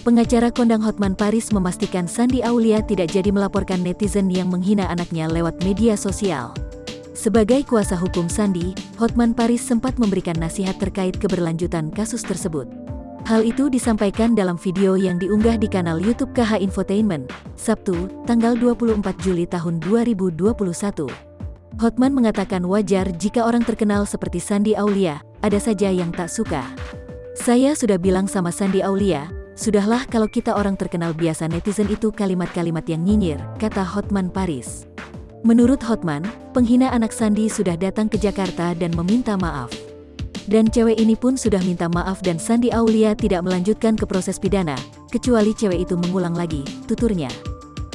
Pengacara kondang Hotman Paris memastikan Shandy Aulia tidak jadi melaporkan netizen yang menghina anaknya lewat media sosial. Sebagai kuasa hukum Shandy, Hotman Paris sempat memberikan nasihat terkait keberlanjutan kasus tersebut. Hal itu disampaikan dalam video yang diunggah di kanal YouTube KH Infotainment, Sabtu, tanggal 24 Juli tahun 2021. Hotman mengatakan wajar jika orang terkenal seperti Shandy Aulia, ada saja yang tak suka. Saya sudah bilang sama Shandy Aulia, sudahlah kalau kita orang terkenal biasa netizen itu kalimat-kalimat yang nyinyir, kata Hotman Paris. Menurut Hotman, penghina anak Shandy sudah datang ke Jakarta dan meminta maaf. Dan cewek ini pun sudah minta maaf dan Shandy Aulia tidak melanjutkan ke proses pidana, kecuali cewek itu mengulang lagi, tuturnya.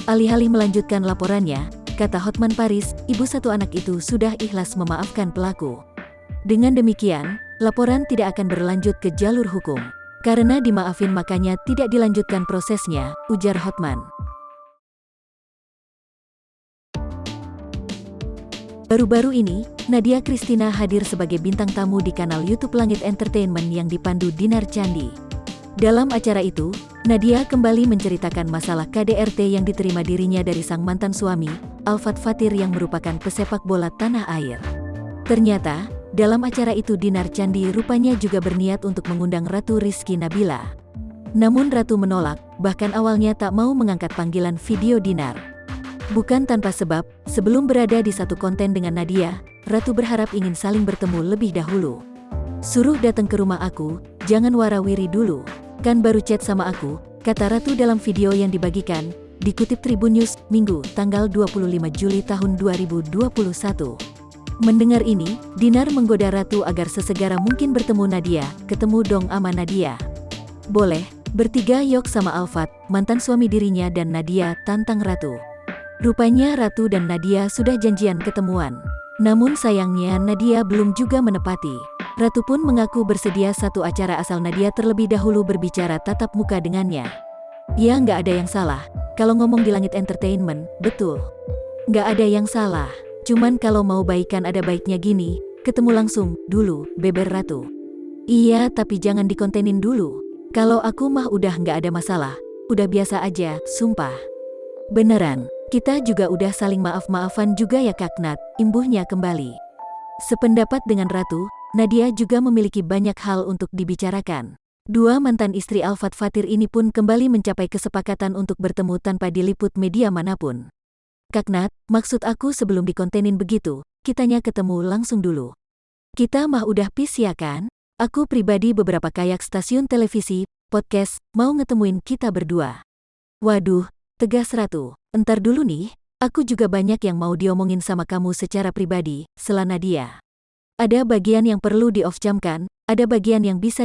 Alih-alih melanjutkan laporannya, kata Hotman Paris, ibu satu anak itu sudah ikhlas memaafkan pelaku. Dengan demikian, laporan tidak akan berlanjut ke jalur hukum. Karena dimaafin makanya tidak dilanjutkan prosesnya, ujar Hotman. Baru-baru ini, Nadia Christina hadir sebagai bintang tamu di kanal YouTube Langit Entertainment yang dipandu Dinar Candi. Dalam acara itu, Nadia kembali menceritakan masalah KDRT yang diterima dirinya dari sang mantan suami, Alfat Fathir yang merupakan pesepak bola tanah air. Ternyata, dalam acara itu Dinar Candi rupanya juga berniat untuk mengundang Ratu Rizky Nabila. Namun Ratu menolak, bahkan awalnya tak mau mengangkat panggilan video Dinar. Bukan tanpa sebab, sebelum berada di satu konten dengan Nadia, Ratu berharap ingin saling bertemu lebih dahulu. Suruh datang ke rumah aku, jangan warawiri dulu, kan baru chat sama aku, kata Ratu dalam video yang dibagikan, dikutip Tribun News, Minggu, tanggal 25 Juli tahun 2021. Mendengar ini, Dinar menggoda Ratu agar sesegera mungkin bertemu Nadia, ketemu dong ama Nadia. Boleh, bertiga yok sama Alfat, mantan suami dirinya dan Nadia, tantang Ratu. Rupanya Ratu dan Nadia sudah janjian ketemuan. Namun sayangnya Nadia belum juga menepati. Ratu pun mengaku bersedia satu acara asal Nadia terlebih dahulu berbicara tatap muka dengannya. Ya nggak ada yang salah, kalau ngomong di Langit Entertainment, betul. Nggak ada yang salah. Cuman kalau mau baikan ada baiknya gini, ketemu langsung, dulu, beber Ratu. Iya tapi jangan dikontenin dulu. Kalau aku mah udah nggak ada masalah, udah biasa aja, sumpah. Beneran, kita juga udah saling maaf-maafan juga ya Kak Nat, imbuhnya kembali. Sependapat dengan Ratu, Nadia juga memiliki banyak hal untuk dibicarakan. Dua mantan istri Alfat Fathir ini pun kembali mencapai kesepakatan untuk bertemu tanpa diliput media manapun. Kak Nat, maksud aku sebelum dikontenin begitu, kitanya ketemu langsung dulu. Kita mah udah peace ya kan? Aku pribadi beberapa kayak stasiun televisi, podcast, mau ngetemuin kita berdua. Waduh, tegas Ratu. Entar dulu nih, aku juga banyak yang mau diomongin sama kamu secara pribadi, sela Nadia. Ada bagian yang perlu di-off-jamkan, ada bagian yang bisa